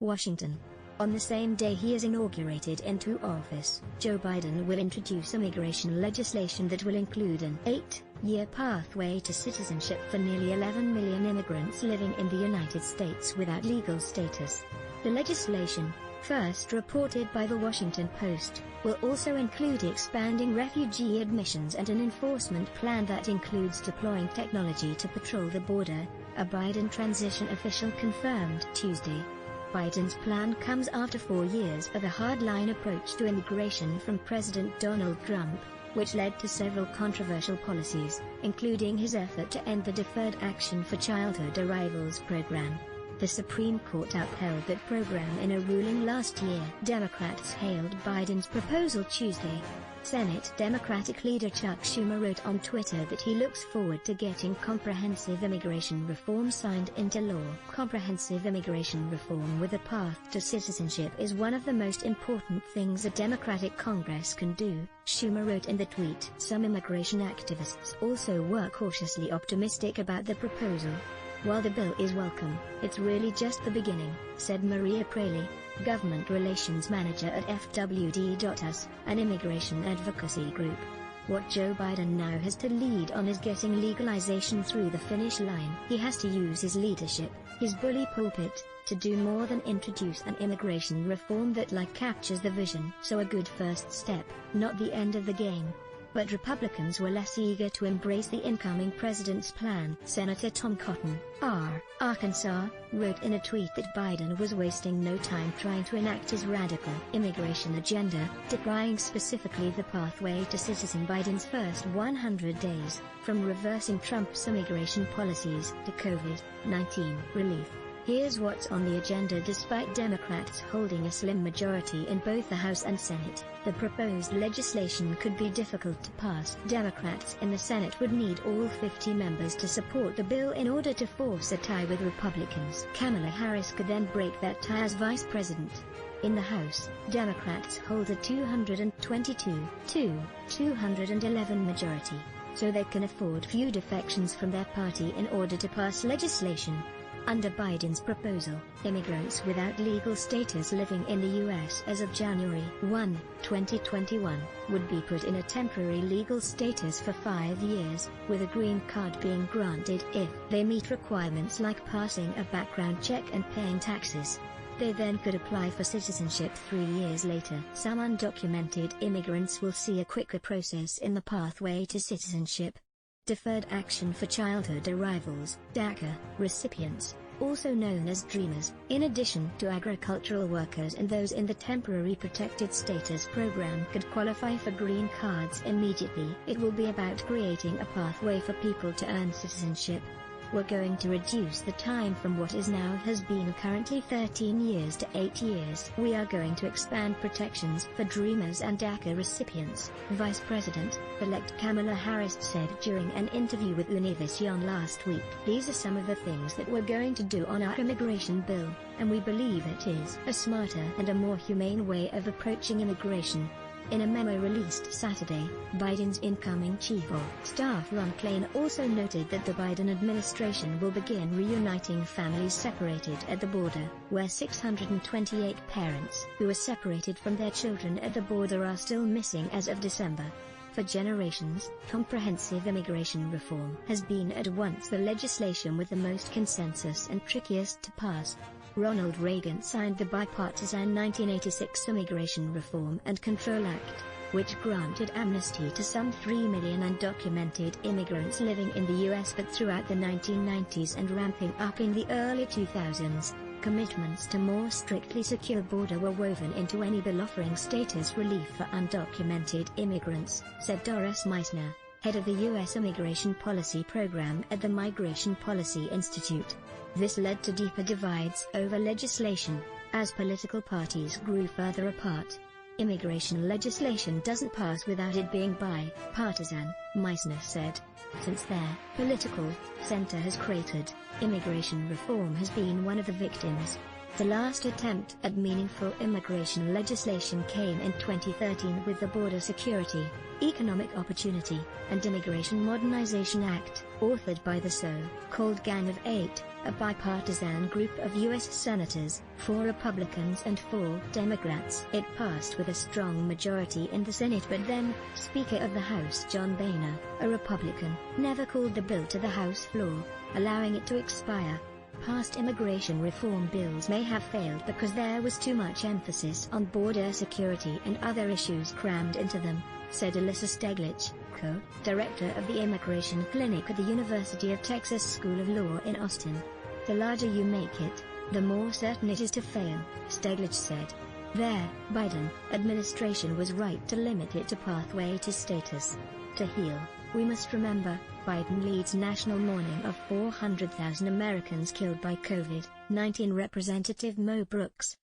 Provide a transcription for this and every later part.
Washington. On the same day he is inaugurated into office, Joe Biden will introduce immigration legislation that will include an 8-year pathway to citizenship for nearly 11 million immigrants living in the United States without legal status. The legislation, first reported by the Washington Post, will also include expanding refugee admissions and an enforcement plan that includes deploying technology to patrol the border, a Biden transition official confirmed Tuesday. Biden's plan comes after 4 years of a hardline approach to immigration from President Donald Trump, which led to several controversial policies, including his effort to end the Deferred Action for Childhood Arrivals program. The Supreme Court upheld that program in a ruling last year. Democrats hailed Biden's proposal Tuesday. Senate Democratic leader Chuck Schumer wrote on Twitter that he looks forward to getting comprehensive immigration reform signed into law. Comprehensive immigration reform with a path to citizenship is one of the most important things a Democratic Congress can do, Schumer wrote in the tweet. Some immigration activists also were cautiously optimistic about the proposal. While the bill is welcome, it's really just the beginning, said Maria Praley, government relations manager at FWD.us, an immigration advocacy group. What Joe Biden now has to lead on is getting legalization through the finish line. He has to use his leadership, his bully pulpit, to do more than introduce an immigration reform that captures the vision. So a good first step, not the end of the game. But Republicans were less eager to embrace the incoming president's plan. Senator Tom Cotton, Arkansas, wrote in a tweet that Biden was wasting no time trying to enact his radical immigration agenda, decrying specifically the pathway to citizenship. Biden's first 100 days, from reversing Trump's immigration policies to COVID-19 relief. Here's what's on the agenda. Despite Democrats holding a slim majority in both the House and Senate, the proposed legislation could be difficult to pass. Democrats in the Senate would need all 50 members to support the bill in order to force a tie with Republicans. Kamala Harris could then break that tie as vice president. In the House, Democrats hold a 222 to 211 majority, so they can afford few defections from their party in order to pass legislation. Under Biden's proposal, immigrants without legal status living in the U.S. as of January 1, 2021, would be put in a temporary legal status for 5 years, with a green card being granted if they meet requirements like passing a background check and paying taxes. They then could apply for citizenship 3 years later. Some undocumented immigrants will see a quicker process in the pathway to citizenship. Deferred Action for Childhood Arrivals (DACA) recipients, also known as Dreamers, in addition to agricultural workers and those in the Temporary Protected Status program, could qualify for green cards immediately. It will be about creating a pathway for people to earn citizenship. We're going to reduce the time from what is now has been currently 13 years to 8 years. We are going to expand protections for Dreamers and DACA recipients, Vice President-elect Kamala Harris said during an interview with Univision last week. These are some of the things that we're going to do on our immigration bill, and we believe it is a smarter and a more humane way of approaching immigration. In a memo released Saturday, Biden's incoming Chief of Staff Ron Klain also noted that the Biden administration will begin reuniting families separated at the border, where 628 parents who were separated from their children at the border are still missing as of December. For generations, comprehensive immigration reform has been at once the legislation with the most consensus and trickiest to pass. Ronald Reagan signed the bipartisan 1986 Immigration Reform and Control Act, which granted amnesty to some 3 million undocumented immigrants living in the U.S. But throughout the 1990s and ramping up in the early 2000s, commitments to more strictly secure border were woven into any bill offering status relief for undocumented immigrants, said Doris Meissner, head of the U.S. Immigration Policy Program at the Migration Policy Institute. This led to deeper divides over legislation, as political parties grew further apart. Immigration legislation doesn't pass without it being bipartisan, Meissner said. Since their political center has cratered, immigration reform has been one of the victims. The last attempt at meaningful immigration legislation came in 2013 with the Border Security, Economic Opportunity, and Immigration Modernization Act, authored by the so-called Gang of Eight, a bipartisan group of U.S. senators, 4 Republicans and 4 Democrats. It passed with a strong majority in the Senate, but then, Speaker of the House John Boehner, a Republican, never called the bill to the House floor, allowing it to expire. Past immigration reform bills may have failed because there was too much emphasis on border security and other issues crammed into them, said Alyssa Steglich, co-director of the Immigration Clinic at the University of Texas School of Law in Austin. The larger you make it, the more certain it is to fail, Steglich said. Their Biden administration was right to limit it to pathway to status. To heal, we must remember, Biden leads national mourning of 400,000 Americans killed by COVID-19. Representative Mo Brooks,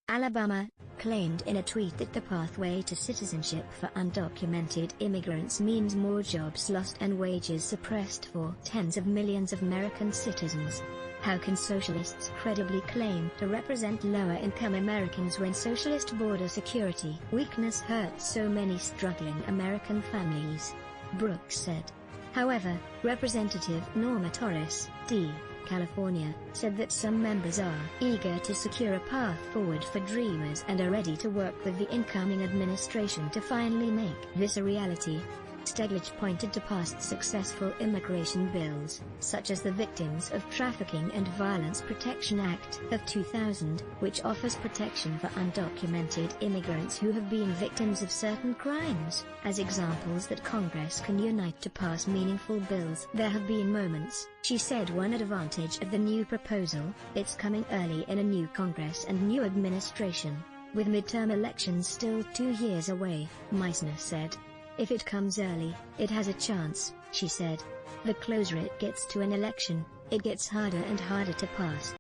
Alabama, claimed in a tweet that the pathway to citizenship for undocumented immigrants means more jobs lost and wages suppressed for tens of millions of American citizens. How can socialists credibly claim to represent lower-income Americans when socialist border security weakness hurts so many struggling American families? Brooks said. However, Representative Norma Torres, D. California, said that some members are eager to secure a path forward for dreamers and are ready to work with the incoming administration to finally make this a reality. Steglich pointed to past successful immigration bills, such as the Victims of Trafficking and Violence Protection Act of 2000, which offers protection for undocumented immigrants who have been victims of certain crimes, as examples that Congress can unite to pass meaningful bills. There have been moments, she said. One advantage of the new proposal, it's coming early in a new Congress and new administration, with midterm elections still 2 years away, Meisner said. If it comes early, it has a chance, she said. The closer it gets to an election, it gets harder and harder to pass.